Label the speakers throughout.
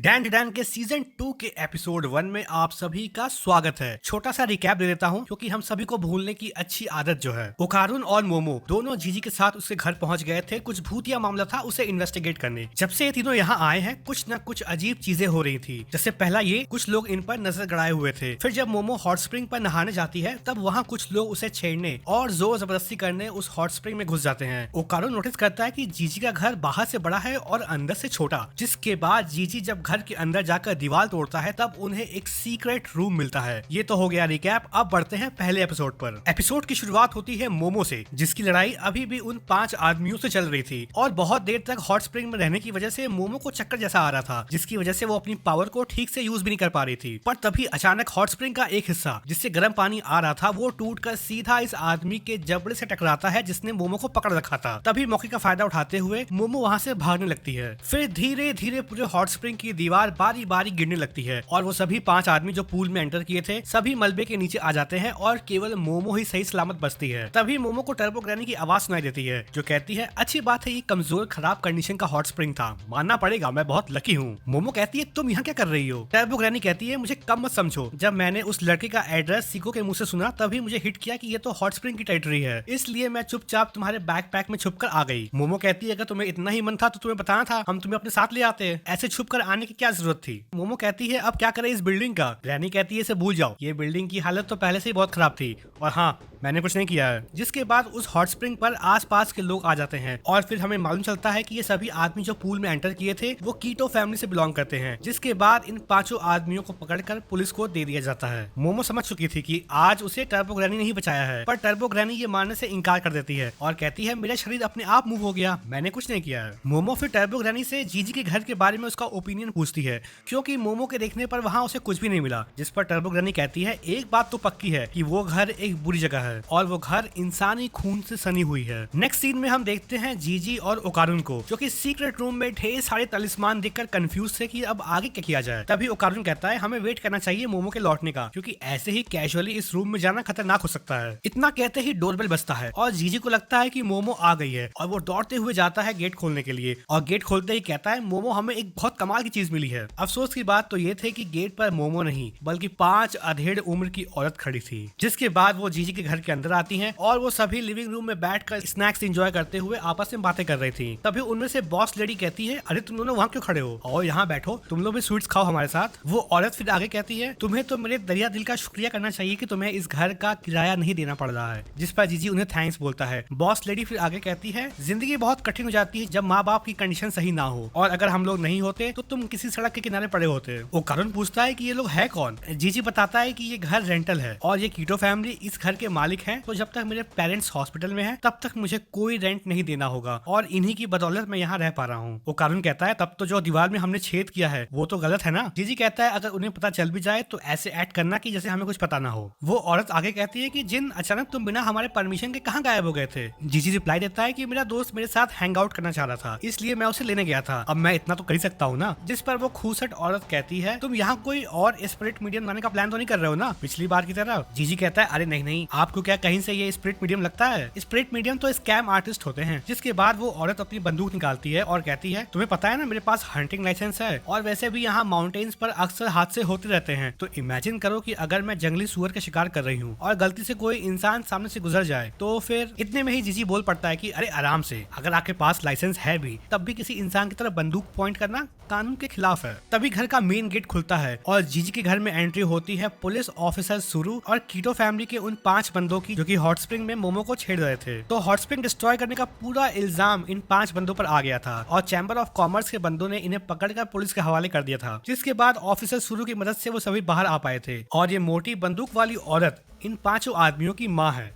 Speaker 1: Dan Dan के season 2 के episode 1 में आप सभी का स्वागत है। छोटा सा रिकैप दे देता हूँ क्योंकि हम सभी को भूलने की अच्छी आदत जो है। ओकारुन और मोमो दोनों जीजी के साथ उसके घर पहुंच गए थे। कुछ भूतिया मामला था उसे इन्वेस्टिगेट करने। जब से ये तीनों यहाँ आए हैं कुछ न कुछ अजीब चीजें हो रही थी। जैसे पहला ये कुछ लोग इन पर नजर गड़ाए हुए थे। फिर जब मोमो हॉट स्प्रिंग पर नहाने जाती है तब वहाँ कुछ लोग उसे छेड़ने और जोर जबरदस्ती करने उस हॉट स्प्रिंग में घुस जाते हैं। ओकारुन नोटिस करता है कि जीजी का घर बाहर से बड़ा है और अंदर से छोटा। जिसके बाद जीजी जब घर के अंदर जाकर दीवार तोड़ता है तब उन्हें एक सीक्रेट रूम मिलता है। ये तो हो गया रिकैप। अब बढ़ते हैं पहले एपिसोड पर। एपिसोड की शुरुआत होती है मोमो से, जिसकी लड़ाई अभी भी उन 5 आदमियों से चल रही थी और बहुत देर तक हॉट स्प्रिंग में रहने की वजह से मोमो को चक्कर जैसा आ रहा था, जिसकी वजह से वो अपनी पावर को ठीक से यूज भी नहीं कर पा रही थी। पर तभी अचानक हॉट स्प्रिंग का एक हिस्सा जिससे गर्म पानी आ रहा था वो टूटकर सीधा इस आदमी के जबड़े से टकराता है जिसने मोमो को पकड़ रखा था। तभी मौके का फायदा उठाते हुए मोमो वहाँ से भागने लगती है। फिर धीरे धीरे पूरे हॉट स्प्रिंग की दीवार बारी बारी गिरने लगती है और वो सभी 5 आदमी जो पूल में एंटर किए थे सभी मलबे के नीचे आ जाते हैं और केवल मोमो ही सही सलामत बचती है। तभी मोमो को टर्बो ग्रैनी की आवाज सुनाई देती है जो कहती है, अच्छी बात है ये कमजोर खराब कंडीशन का हॉट स्प्रिंग था, मानना पड़ेगा मैं बहुत लकी हूँ। मोमो कहती है, तुम यहाँ क्या कर रही हो? टर्बो ग्रैनी कहती है, मुझे कम मत समझो, जब मैंने उस लड़के का एड्रेस सीको के मुंह से सुना तभी मुझे हिट किया कि ये तो हॉट स्प्रिंग की टेरिटरी है, इसलिए मैं चुपचाप तुम्हारे बैकपैक में छुपकर आ गई। मोमो कहती है, अगर तुम्हें इतना ही मन था तो तुम्हें बताना था, हम तुम्हें अपने साथ ले आते, ऐसे छुपकर आने की क्या जरूरत थी। मोमो कहती है, अब क्या करें इस बिल्डिंग का? ग्रैनी कहती है, इसे भूल जाओ, ये बिल्डिंग की हालत तो पहले से ही बहुत खराब थी और हाँ मैंने कुछ नहीं किया है। जिसके बाद उस हॉट स्प्रिंग पर आसपास के लोग आ जाते हैं और फिर हमें मालूम चलता है कि ये सभी आदमी जो पूल में एंटर किए थे वो कीटो फैमिली से बिलोंग करते हैं। जिसके बाद इन 5 आदमियों को पकड़कर पुलिस को दे दिया जाता है। मोमो समझ चुकी थी कि आज उसे टर्बो ग्रैनी नहीं बचाया है, पर टर्बो ग्रैनी ये मानने से इनकार कर देती है और कहती है, मेरा शरीर अपने आप मूव हो गया, मैंने कुछ नहीं किया है। मोमो फिर टर्बो ग्रैनी से जीजी के घर के बारे में उसका ओपिनियन पूछती है क्योंकि मोमो के देखने पर वहाँ उसे कुछ भी नहीं मिला। जिस पर टर्बो ग्रैनी कहती है, एक बात तो पक्की है कि वो घर एक बुरी जगह है और वो घर इंसानी खून से सनी हुई है। नेक्स्ट सीन में हम देखते हैं जीजी और ओकारुन को जो कि सीक्रेट रूम में ढेर सारे तलिस्मान देखकर कंफ्यूज थे कि अब आगे क्या किया जाए। तभी ओकारुन कहता है, हमें वेट करना चाहिए मोमो के लौटने का, क्योंकि ऐसे ही कैजुअली इस रूम में जाना खतरनाक हो सकता है। इतना कहते ही डोरबेल बजता है और जीजी को लगता है कि मोमो आ गई है और वो दौड़ते हुए जाता है गेट खोलने के लिए और गेट खोलते ही कहता है, मोमो हमें एक बहुत कमाल की चीज मिली है। अफसोस की बात तो ये थे कि गेट पर मोमो नहीं बल्कि 5 अधेड़ उम्र की औरत खड़ी थी। जिसके बाद वो जीजी के घर के अंदर आती हैं और वो सभी लिविंग रूम में बैठकर स्नैक्स एंजॉय करते हुए आपस में बातें कर रही थी। तभी उनमें से बॉस लेडी कहती है, अरे तुम दोनों वहाँ क्यों खड़े हो, और यहाँ बैठो, तुम लोग भी स्वीट्स खाओ हमारे साथ। वो औरत फिर आगे कहती है, तुम्हें तो मेरे दरिया दिल का शुक्रिया करना चाहिए कि तुम्हें इस घर का किराया नहीं देना पड़ रहा है। जिस पर जीजी उन्हें थैंक्स बोलता है। बॉस लेडी फिर आगे कहती है, जिंदगी बहुत कठिन हो जाती है जब माँ बाप की कंडीशन सही ना हो, और अगर हम लोग नहीं होते तो तुम किसी सड़क के किनारे पड़े होते। वो करुण पूछता है कि ये लोग है कौन? जीजी बताता है कि ये घर रेंटल है और ये कीटो फैमिली इस घर के मालिक है, तो जब तक मेरे पेरेंट्स हॉस्पिटल में है तब तक मुझे कोई रेंट नहीं देना होगा और इन्हीं की बदौलत मैं यहाँ रह पा रहा हूँ। वो कारून कहता है, तब तो जो दीवार में हमने छेद किया है वो तो गलत है ना? जीजी कहता है, अगर उन्हें पता चल भी जाए तो ऐसे एक्ट करना कि जैसे हमें कुछ पता ना हो। वो औरत आगे कहती है कि जिन, अचानक तुम बिना हमारे परमिशन के कहाँ गायब हो गए थे? जीजी रिप्लाई देता है कि मेरा दोस्त मेरे साथ हैंग आउट करना चाह रहा था, इसलिए मैं उसे लेने गया था, अब मैं इतना तो कर ही सकता हूँ ना। जिस पर वो खूसट औरत कहती है, तुम यहाँ कोई और स्पिरिट मीडियम लाने का प्लान तो नहीं कर रहे हो ना पिछली बार की तरह? जीजी कहता है, अरे नहीं नहीं, आपको क्या कहीं से ये स्पिरिट मीडियम लगता है? स्पिरिट मीडियम तो स्कैम आर्टिस्ट होते हैं। जिसके बाद वो औरत अपनी बंदूक निकालती है और कहती है, तुम्हें पता है ना मेरे पास हंटिंग लाइसेंस है और वैसे भी यहाँ माउंटेन्स पर अक्सर हादसे होते रहते हैं, तो इमेजिन करो कि अगर मैं जंगली सुअर का शिकार कर रही हूँ और गलती से कोई इंसान सामने से गुजर जाए तो फिर। इतने में ही जीजी बोल पड़ता है कि अरे आराम से, अगर आपके पास लाइसेंस है भी तब भी किसी इंसान की तरफ बंदूक पॉइंट करना कानून के खिलाफ है। तभी घर का मेन गेट खुलता है और जीजी के घर में एंट्री होती है पुलिस ऑफिसर सुरु और कीटो फैमिली के उन 5 बंदों की जो कि हॉट स्प्रिंग में मोमो को छेड़ रहे थे। तो हॉट स्प्रिंग डिस्ट्रॉय करने का पूरा इल्जाम इन 5 बंदों पर आ गया था और चैम्बर ऑफ कॉमर्स के बंदों ने इन्हें पकड़कर पुलिस के हवाले कर दिया था। जिसके बाद ऑफिसर सुरु की मदद से वो सभी बाहर आ पाए थे और ये मोटी बंदूक वाली औरत इन 5 आदमियों की माँ है।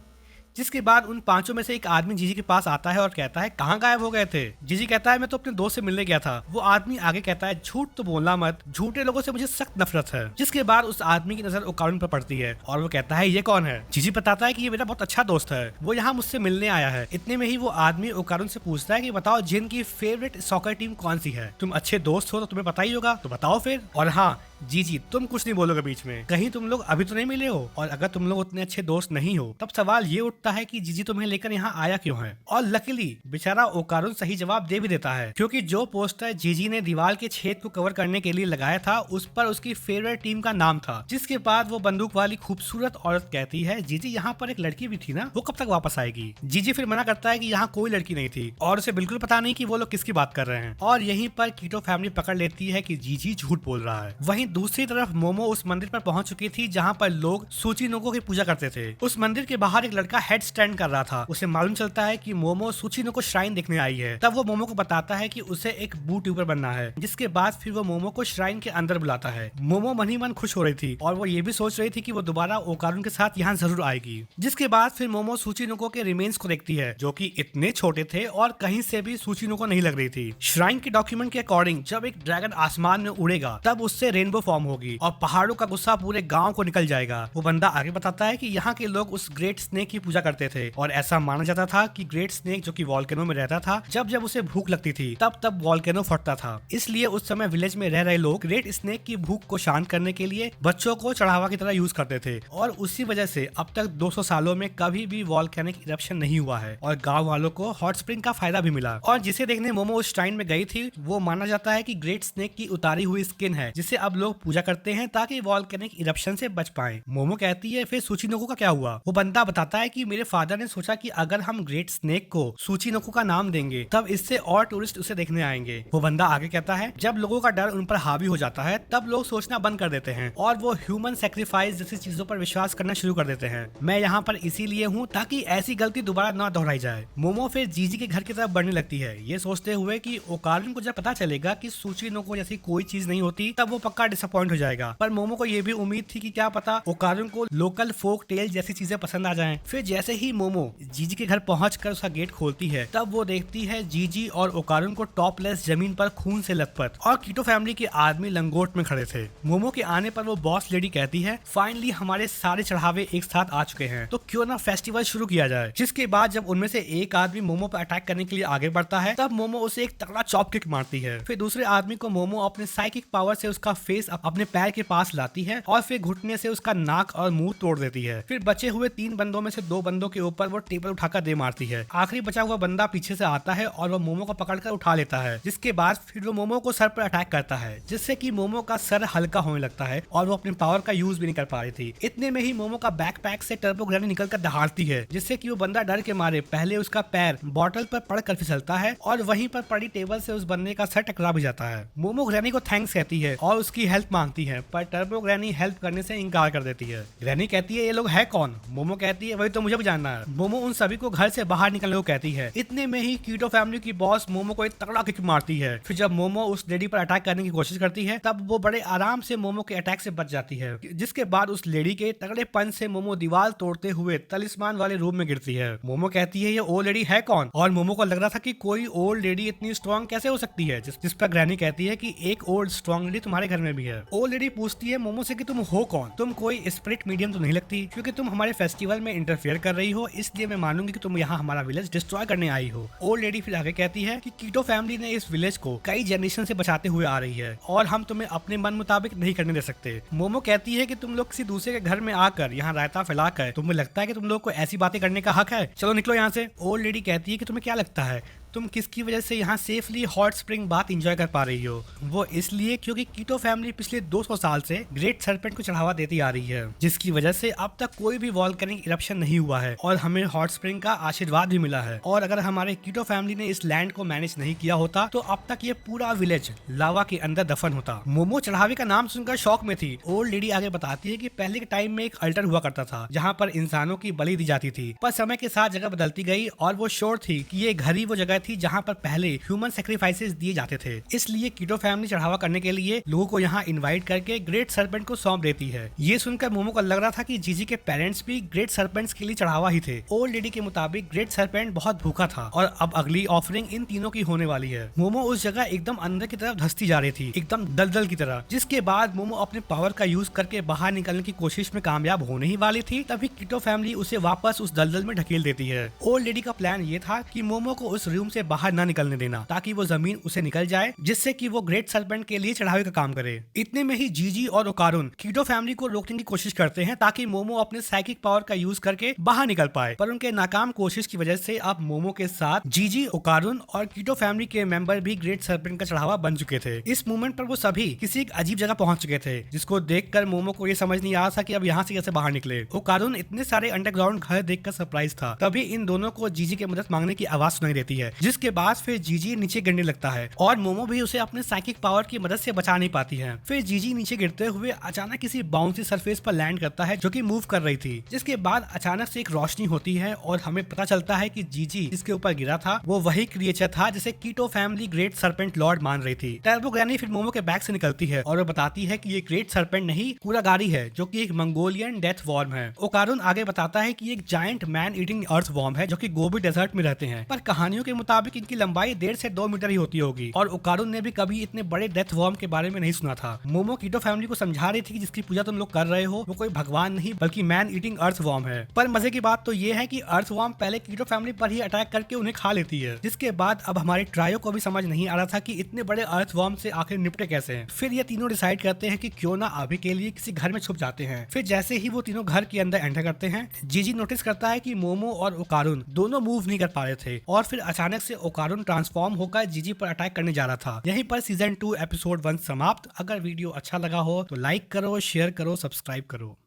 Speaker 1: जिसके बाद उन 5 में से एक आदमी जीजी के पास आता है और कहता है, कहाँ गायब हो गए थे? जीजी कहता है, मैं तो अपने दोस्त से मिलने गया था। वो आदमी आगे कहता है, झूठ तो बोलना मत, झूठे लोगों से मुझे सख्त नफरत है। जिसके बाद उस आदमी की नजर ओकारुन पर पड़ती है और वो कहता है, ये कौन है? जीजी बताता है कि ये मेरा बहुत अच्छा दोस्त है, वो यहाँ मुझसे मिलने आया है। इतने में ही वो आदमी ओकारुन से पूछता है कि बताओ जिन की फेवरेट सॉकर टीम कौन सी है? तुम अच्छे दोस्त हो तो तुम्हें पता ही होगा, तो बताओ फिर। और हाँ, जी तुम कुछ नहीं बोलोगे बीच में, कहीं तुम लोग अभी तो नहीं मिले हो, और अगर तुम लोग उतने अच्छे दोस्त नहीं हो तब सवाल ये उठता है कि जीजी तुम्हें लेकर यहाँ आया क्यों है। और लकीली बेचारा ओकारुन सही जवाब दे भी देता है, क्योंकि जो पोस्टर जीजी ने दीवार के छेद को कवर करने के लिए लगाया था उस पर उसकी फेवरेट टीम का नाम था। जिसके बाद वो बंदूक वाली खूबसूरत औरत कहती है, जीजी यहाँ पर एक लड़की भी थी ना, वो कब तक वापस आएगी। जीजी फिर मना करता है कि यहाँ कोई लड़की नहीं थी और उसे बिल्कुल पता नहीं कि वो लोग किसकी बात कर रहे हैं। और यहीं पर कीटो फैमिली पकड़ लेती है कि जीजी झूठ बोल रहा है। वहीं दूसरी तरफ मोमो उस मंदिर पर पहुंच चुकी थी जहां पर लोग सूचिनोको की पूजा करते थे। उस मंदिर के बाहर एक लड़का हेड स्टैंड कर रहा था। उसे मालूम चलता है कि मोमो सूचिनोको श्राइन देखने आई है। तब वो मोमो को बताता है कि उसे एक बूट ट्यूबर बनना है। जिसके बाद फिर वो मोमो को श्राइन के अंदर बुलाता है। मोमो मन ही मन खुश हो रही थी और वो ये भी सोच रही थी कि वो दोबारा ओकारुन के साथ यहाँ जरूर आएगी। जिसके बाद फिर मोमो सूचिनोको के रिमेन्स को देखती है जो कि इतने छोटे थे और कहीं से भी सूचिनोको नहीं लग रही थी। श्राइन के डॉक्यूमेंट के अकॉर्डिंग जब एक ड्रैगन आसमान में उड़ेगा तब उससे रेनबो फॉर्म होगी और पहाड़ों का गुस्सा पूरे गांव को निकल जाएगा। वो बंदा आगे बताता है कि यहाँ के लोग उस ग्रेट स्नेक की पूजा करते थे और ऐसा माना जाता था कि ग्रेट स्नेक जो कि वॉल्केनो में रहता था, जब जब उसे भूख लगती थी तब तब वॉल्केनो फटता था। इसलिए उस समय विलेज में रह रहे लोग ग्रेट स्नेक की भूख को शांत करने के लिए बच्चों को चढ़ावा की तरह यूज करते थे और उसी वजह से अब तक 200 सालों में कभी भी वॉल्केनिक इरप्शन नहीं हुआ है और गाँव वालों को हॉट स्प्रिंग का फायदा भी मिला। और जिसे देखने मोमो उस श्राइन में गई थी वो माना जाता है कि ग्रेट स्नेक की उतारी हुई स्किन है जिसे अब लोग पूजा करते हैं ताकि वॉल्केनिक इरप्शन से बच पाए। मोमो कहती है, फिर सूचिनोको का क्या हुआ। वो बंदा बताता है कि मेरे फादर ने सोचा कि अगर हम ग्रेट स्नेक को सूचिनोको का नाम देंगे तब इससे और टूरिस्ट उसे देखने आएंगे। वो बंदा आगे कहता है, जब लोगों का डर उन पर हावी हो जाता है तब लोग सोचना बंद कर देते हैं और वो ह्यूमन सेक्रीफाइस जैसी चीजों पर विश्वास करना शुरू कर देते हैं। मैं यहाँ पर इसीलिए हूँ ताकि ऐसी गलती दोबारा न दोहराई जाए। मोमो फिर जीजी के घर की तरफ बढ़ने लगती है, ये सोचते हुए कि ओकारुन को जब पता चलेगा कि सूचिनोको जैसी कोई चीज नहीं होती तब वो पक्का डिसअपॉइंट हो जाएगा। पर मोमो को ये भी उम्मीद थी कि क्या पता ओकारुन को लोकल फोक टेल जैसी चीजें पसंद आ जाएं। फिर जैसे ही मोमो जीजी के घर पहुंचकर उसका गेट खोलती है तब वो देखती है जीजी और ओकारुन को टॉपलेस जमीन पर खून से लथपथ और कीटो फैमिली के आदमी लंगोट में खड़े थे। मोमो के आने पर वो बॉस लेडी कहती है, फाइनली हमारे सारे चढ़ावे एक साथ आ चुके हैं तो क्यों ना फेस्टिवल शुरू किया जाए। जिसके बाद जब उनमें से एक आदमी मोमो पर अटैक करने के लिए आगे बढ़ता है तब मोमो उसे एक तगड़ा चॉप किक मारती है। फिर दूसरे आदमी को मोमो अपने साइकिक पावर से उसका फेस अपने पैर के पास लाती है और फिर घुटने से उसका नाक और मुंह तोड़ देती है। फिर बचे हुए 3 बंदों में से 2 बंदों के ऊपर वो टेबल उठाकर दे मारती है। आखिरी बचा हुआ बंदा पीछे से आता है और वो मोमो को पकड़कर उठा लेता है। जिसके बाद फिर वो मोमो को सर पर अटैक करता है जिससे कि मोमो का सर हल्का होने लगता है और वो अपनी पावर का यूज भी नहीं कर पा रही थी। इतने में ही मोमो का बैकपैक से टर्बो ग्रैनी निकलकर दहाड़ती है जिससे कि वो बंदा डर के मारे पहले उसका पैर बॉटल पर पड़कर फिसलता है और वहीं पर पड़ी टेबल से उस बंदे का सर टकरा भी जाता है। मोमो ग्रैनी को थैंक्स कहती है और उसकी हेल्प मांगती है पर टर्बो ग्रैनी हेल्प करने से इनकार कर देती है। ग्रैनी कहती है, ये लोग है कौन। मोमो कहती है, वही तो मुझे भी जानना है। मोमो उन सभी को घर से बाहर निकलने को कहती है। इतने में ही कीटो फैमिली की बॉस मोमो को एक तगड़ा किक मारती है। फिर जब मोमो उस लेडी पर अटैक करने की कोशिश करती है तब वो बड़े आराम से मोमो के अटैक से बच जाती है। जिसके बाद उस लेडी के तगड़े पंच से मोमो दीवार तोड़ते हुए तलिस्मान वाले रूम में गिरती है। मोमो कहती है, ये ओल्ड लेडी है कौन। और मोमो को लग रहा था कि कोई ओल्ड लेडी इतनी स्ट्रॉन्ग कैसे हो सकती है। जिस पर ग्रैनी कहती है कि एक ओल्ड स्ट्रॉन्ग लेडी तुम्हारे घर में भी है। ओल्ड लेडी पूछती है मोमो से कि तुम हो कौन, तुम कोई स्पिरिट मीडियम तो नहीं लगती, क्योंकि तुम हमारे फेस्टिवल में इंटरफेयर कर रही हो इसलिए मैं मानूंगी कि तुम यहाँ हमारा विलेज डिस्ट्रॉय करने आई हो। ओल्ड लेडी फिर आगे कहती है कि कीटो फैमिली ने इस विलेज को कई जनरेशन से बचाते हुए आ रही है और हम तुम्हें अपने मन मुताबिक नहीं करने दे सकते। मोमो कहती है कि तुम लोग किसी दूसरे के घर में आकर यहाँ रायता फैलाकर तुम्हें लगता है कि तुम लोग को ऐसी बातें करने का हक है, चलो निकलो यहाँ से। ओल्ड लेडी कहती है कि तुम्हें क्या लगता है तुम किसकी वजह से यहाँ सेफली हॉट स्प्रिंग बात एंजॉय कर पा रही हो। वो इसलिए क्योंकि कीटो फैमिली पिछले 200 साल से ग्रेट सरपेंट को चढ़ावा देती आ रही है जिसकी वजह से अब तक कोई भी वॉल्केनिक इरप्शन नहीं हुआ है और हमें हॉट स्प्रिंग का आशीर्वाद भी मिला है। और अगर हमारे कीटो फैमिली ने इस लैंड को मैनेज नहीं किया होता तो अब तक ये पूरा विलेज लावा के अंदर दफन होता। मोमो चढ़ावे का नाम सुनकर शौक में थी। ओल्ड लेडी आगे बताती है कि पहले के टाइम में एक अल्टर हुआ करता था जहाँ पर इंसानों की बलि दी जाती थी, पर समय के साथ जगह बदलती गई और वो श्योर थी कि ये घर ही वो जगह थी जहाँ पर पहले ह्यूमन सैक्रिफाइसेस दिए जाते थे। इसलिए कीटो फैमिली चढ़ावा करने के लिए लोगों को यहाँ इनवाइट करके ग्रेट सरपेंट को सौंप देती है। ये सुनकर मोमो को लग रहा था कि जीजी के पेरेंट्स भी ग्रेट सरपेंट्स के लिए चढ़ावा ही थे। ओल्ड लेडी के मुताबिक ग्रेट सरपेंट बहुत भूखा था और अब अगली ऑफरिंग इन तीनों की होने वाली है। मोमो उस जगह एकदम अंदर की तरफ धंसती जा रही थी, एकदम दलदल की तरह। जिसके बाद मोमो अपने पावर का यूज करके बाहर निकलने की कोशिश में कामयाब होने ही वाली थी, तभी कीटो फैमिली उसे वापस उस दलदल में ढकेल देती है। ओल्ड लेडी का प्लान ये था कि मोमो को उस रूम से बाहर न निकलने देना ताकि वो जमीन उसे निकल जाए, जिससे कि वो ग्रेट सर्पेंट के लिए चढ़ावे का काम करे। इतने में ही जीजी और ओकारुन कीटो फैमिली को रोकने की कोशिश करते हैं ताकि मोमो अपने साइकिक पावर का यूज करके बाहर निकल पाए, पर उनके नाकाम कोशिश की वजह से अब मोमो के साथ जीजी, ओकारुन और कीटो फैमिली के मेंबर भी ग्रेट सर्पेंट का चढ़ावा बन चुके थे। इस मोमेंट पर वो सभी किसी एक अजीब जगह पहुंच चुके थे, जिसको देखकर मोमो को ये समझ नहीं आ रहा था कि अब यहाँ से कैसे बाहर निकले। ओकारुन इतने सारे अंडरग्राउंड घर देखकर सरप्राइज था। तभी इन दोनों को जीजी की मदद मांगने की आवाज सुनाई देती है, जिसके बाद फिर जीजी नीचे गिरने लगता है और मोमो भी उसे अपने साइकिक पावर की मदद से बचा नहीं पाती है। फिर जीजी नीचे गिरते हुए अचानक किसी बाउंसी सरफेस पर लैंड करता है जो कि मूव कर रही थी, जिसके बाद अचानक से एक रोशनी होती है और हमें पता चलता है कि जीजी जिसके ऊपर गिरा था वो वही क्रिएचर था जिसे कीटो फैमिली ग्रेट सर्पेंट लॉर्ड मान रही थी। टर्बो ग्रैनी फिर मोमो के बैग से निकलती है और वो बताती है कि ये ग्रेट सर्पेंट नहीं, कुरागारी है, जो कि एक मंगोलियन डेथ वॉर्म है। ओकारुन आगे बताता है कि एक जायंट मैन ईटिंग अर्थ वॉर्म है जो कि गोबी डेजर्ट में रहते हैं, पर कहानियों के मुताबिक इनकी लंबाई 1.5 से 2 मीटर ही होती होगी और ओकारुन ने भी कभी इतने बड़े डेथ वॉर्म के बारे में नहीं सुना था। मोमो कीटो फैमिली को समझा रही थी कि जिसकी पूजा तुम लोग कर रहे हो वो कोई भगवान नहीं बल्कि मैन ईटिंग अर्थ वॉर्म है। पर मजे की बात तो ये है कि अर्थ वॉर्म पहले कीटो फैमिली पर ही अटैक करके उन्हें खा लेती है, जिसके बाद अब हमारे ट्रायो को भी समझ नहीं आ रहा था कि इतने बड़े अर्थ वॉर्म से आखिर निपटे कैसे हैं। फिर ये तीनों डिसाइड करते हैं कि क्यों ना अभी के लिए किसी घर में छुप जाते हैं। फिर जैसे ही वो तीनों घर के अंदर एंटर करते हैं, जीजी नोटिस करता है कि मोमो और ओकारुन दोनों मूव नहीं कर पा रहे थे और फिर अचानक से ओकारुन ट्रांसफॉर्म होकर जीजी पर अटैक करने जा रहा था। यहीं पर सीजन 2 एपिसोड 1 समाप्त। अगर वीडियो अच्छा लगा हो तो लाइक करो, शेयर करो, सब्सक्राइब करो।